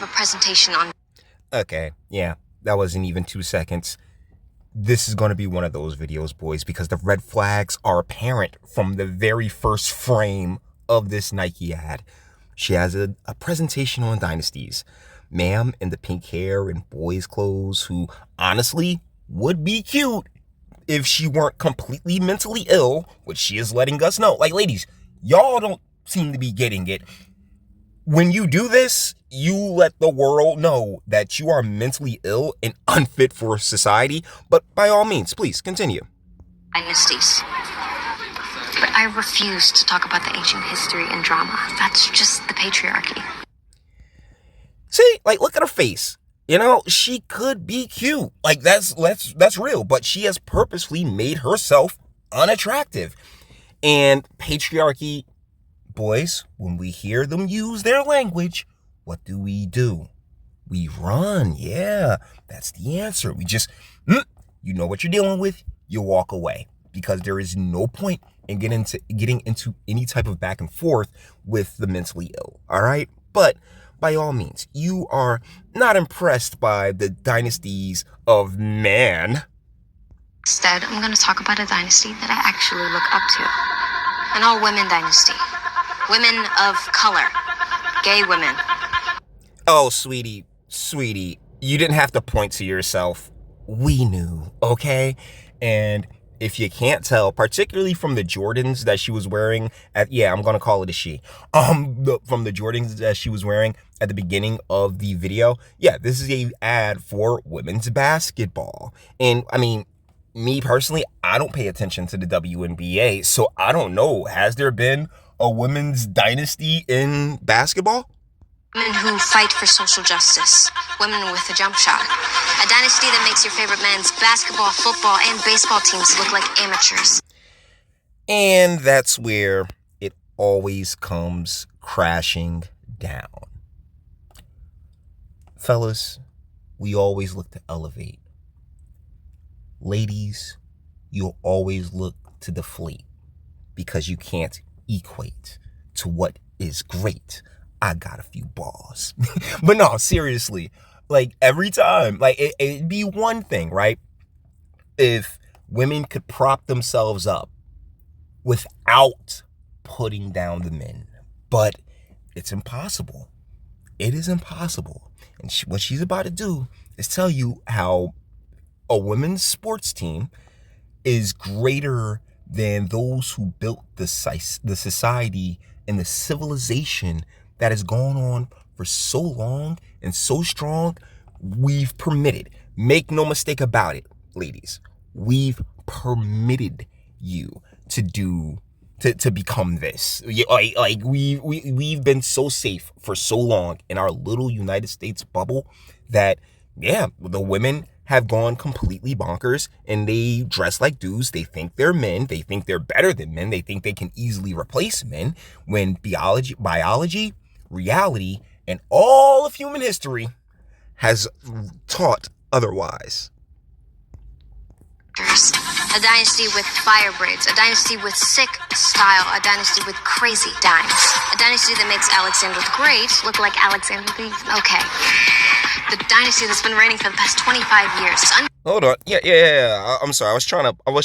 have a presentation on... Okay, yeah, that wasn't even 2 seconds. This is going to be one of those videos, boys, because the red flags are apparent from the very first frame of this Nike ad. She has a presentation on dynasties. Ma'am in the pink hair and boys' clothes, who honestly would be cute if she weren't completely mentally ill, which she is letting us know. Like, ladies, y'all don't seem to be getting it. When you do this, you let the world know that you are mentally ill and unfit for society. But by all means, please continue. Dynasties. But I refuse to talk about the ancient history and drama. That's just the patriarchy. See, like, look at her face. You know, she could be cute. Like, that's real. But she has purposely made herself unattractive. And patriarchy, boys, when we hear them use their language, what do? We run. Yeah, that's the answer. We just, you know what you're dealing with, you walk away. Because there is no point in getting into any type of back and forth with the mentally ill, all right? But by all means, you are not impressed by the dynasties of man. Instead, I'm going to talk about a dynasty that I actually look up to. An all-women dynasty. Women of color. Gay women. Oh, sweetie, you didn't have to point to yourself. We knew, okay? And if you can't tell, particularly from the Jordans that she was wearing I'm going to call it a she. From the Jordans that she was wearing at the beginning of the video, this is a ad for women's basketball. And I mean, me personally, I don't pay attention to the WNBA, so I don't know. Has there been a women's dynasty in basketball? Women who fight for social justice. Women with a jump shot. A dynasty that makes your favorite men's basketball, football, and baseball teams look like amateurs. And that's where it always comes crashing down. Fellas, we always look to elevate. Ladies, you'll always look to deflate because you can't equate to what is great. I got a few balls. But no, seriously, like every time, like it'd be one thing, right? If women could prop themselves up without putting down the men. But it's impossible. It is impossible. And what she's about to do is tell you how a women's sports team is greater than those who built the society and the civilization that has gone on for so long and so strong. We've permitted, make no mistake about it, ladies, we've permitted you to become this. Like we've been so safe for so long in our little United States bubble that the women have gone completely bonkers and they dress like dudes. They think they're men. They think they're better than men. They think they can easily replace men when biology, reality, and all of human history has taught otherwise. A dynasty with fire braids, a dynasty with sick style, a dynasty with crazy dimes, a dynasty that makes Alexander the Great look like Alexander the... Okay. The dynasty that's been reigning for the past 25 years. Hold on. Yeah. I'm sorry. I was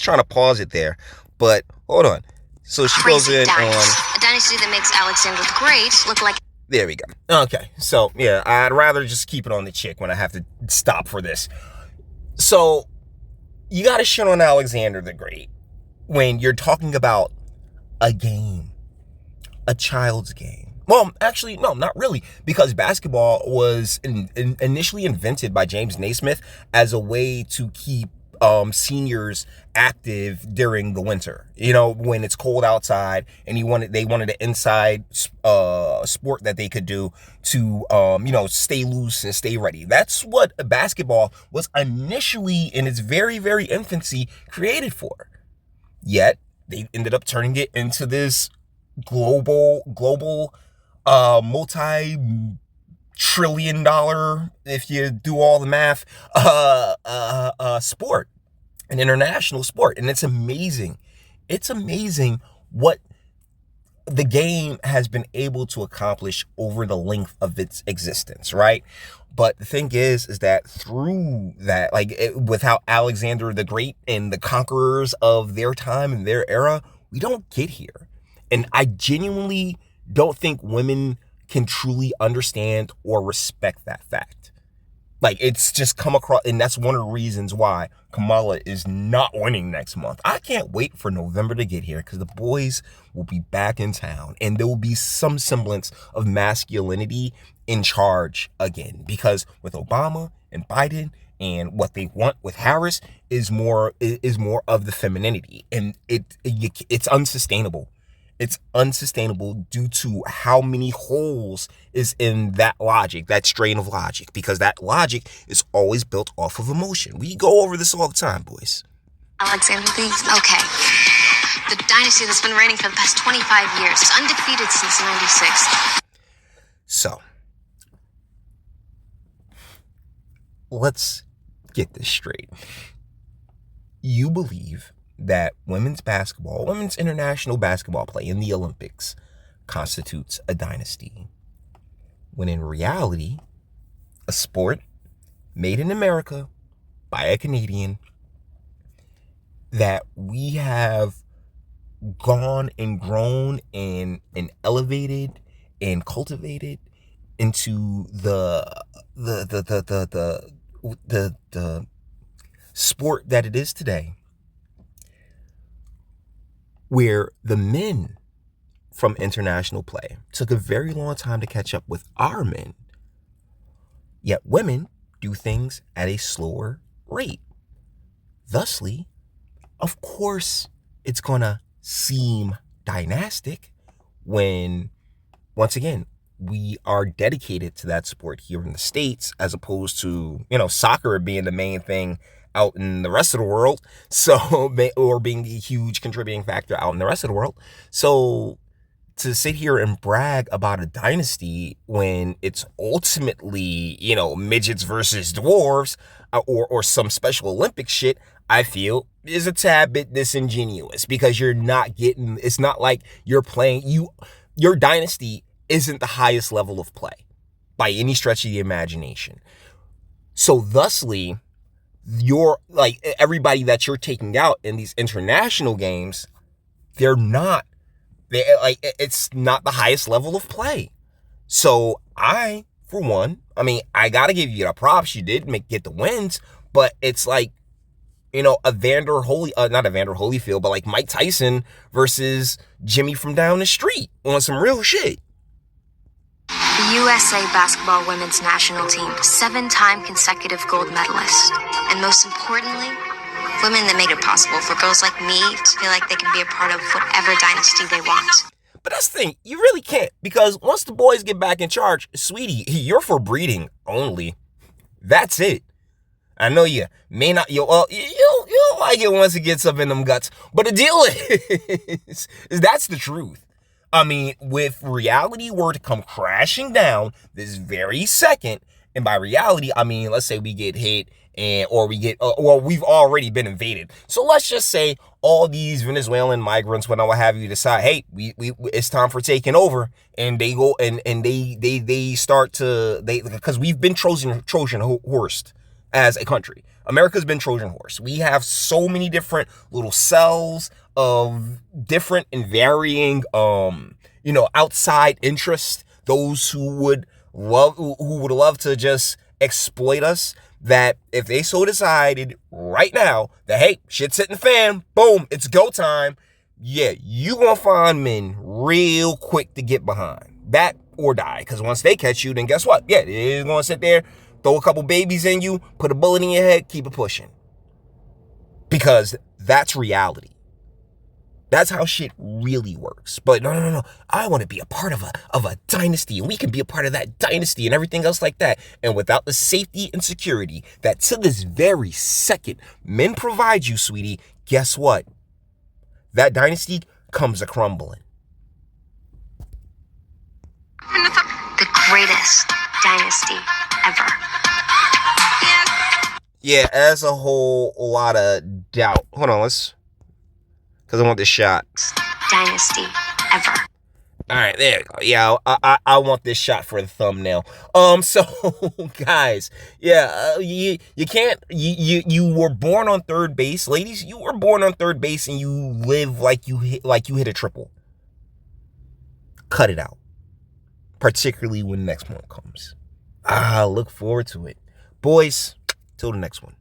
trying to pause it there, but hold on. So she goes in on a dynasty that makes Alexander the Great look like... There we go. Okay. So, I'd rather just keep it on the chick when I have to stop for this. So, you got to shit on Alexander the Great when you're talking about a game, a child's game. Well, actually, no, not really, because basketball was initially invented by James Naismith as a way to keep seniors active during the winter. You know, when it's cold outside, and they wanted an inside sport that they could do to stay loose and stay ready. That's what basketball was initially in its very, very infancy created for. Yet they ended up turning it into this global multi-trillion-dollar, if you do all the math, sport, an international sport. And it's amazing what the game has been able to accomplish over the length of its existence, right? But the thing is that through that, without Alexander the Great and the conquerors of their time and their era, we don't get here. And I genuinely don't think women can truly understand or respect that fact. Like, it's just come across, and that's one of the reasons why Kamala is not winning next month. I can't wait for November to get here because the boys will be back in town and there will be some semblance of masculinity in charge again. Because with Obama and Biden and what they want with Harris is more of the femininity, and it's unsustainable. It's unsustainable due to how many holes is in that logic, that strain of logic, because that logic is always built off of emotion. We go over this all the time, boys. Alexander the okay. The dynasty that's been reigning for the past 25 years, undefeated since 96. So, let's get this straight. You believe that women's international basketball play in the Olympics constitutes a dynasty, when in reality, a sport made in America by a Canadian that we have gone and grown and elevated and cultivated into the sport that it is today, where the men from international play took a very long time to catch up with our men, yet women do things at a slower rate. Thusly, of course, it's gonna seem dynastic when, once again, we are dedicated to that sport here in the States, as opposed to, soccer being the main thing out in the rest of the world. So, or being a huge contributing factor out in the rest of the world. So, to sit here and brag about a dynasty when it's ultimately, midgets versus dwarves, or some Special Olympic shit, I feel is a tad bit disingenuous, because you're not getting, it's not like you're playing, your dynasty isn't the highest level of play by any stretch of the imagination. So thusly, you're like, everybody that you're taking out in these international games, it's not the highest level of play. So I, for one, I gotta give you the props. You did get the wins, but it's like, not Evander Holyfield, but like Mike Tyson versus Jimmy from down the street on some real shit. The USA basketball women's national team, 7-time consecutive gold medalist. And most importantly, women that made it possible for girls like me to feel like they can be a part of whatever dynasty they want. But that's the thing, you really can't, because once the boys get back in charge, sweetie, you're for breeding only. That's it. I know you may not, you'll like it once it gets up in them guts, but the deal is that's the truth. With reality were to come crashing down this very second, and by reality, let's say we get hit, or we've already been invaded. So let's just say all these Venezuelan migrants, what have you, decide, hey, we it's time for taking over, and they go and they start to, because we've been Trojan horsed as a country. America's been Trojan horse. We have so many different little cells of different and varying, outside interests. Those who would love to just exploit us. That if they so decided right now that, hey, shit's hitting the fan, boom, it's go time. Yeah, you gonna find men real quick to get behind. That or die. Because once they catch you, then guess what? Yeah, they're gonna sit there, throw a couple babies in you, put a bullet in your head, keep it pushing. Because that's reality. That's how shit really works. But no. I want to be a part of a dynasty, and we can be a part of that dynasty and everything else like that. And without the safety and security that to this very second men provide you, sweetie, guess what? That dynasty comes a crumbling. The greatest dynasty ever. Yeah, as a whole lot of doubt. Hold on, because I want this shot. Dynasty ever. All right, there you go. Yeah, I want this shot for the thumbnail. So guys, yeah, you can't you were born on third base, ladies. You were born on third base, and you live like you hit a triple. Cut it out, particularly when the next one comes. Look forward to it, boys. Till the next one.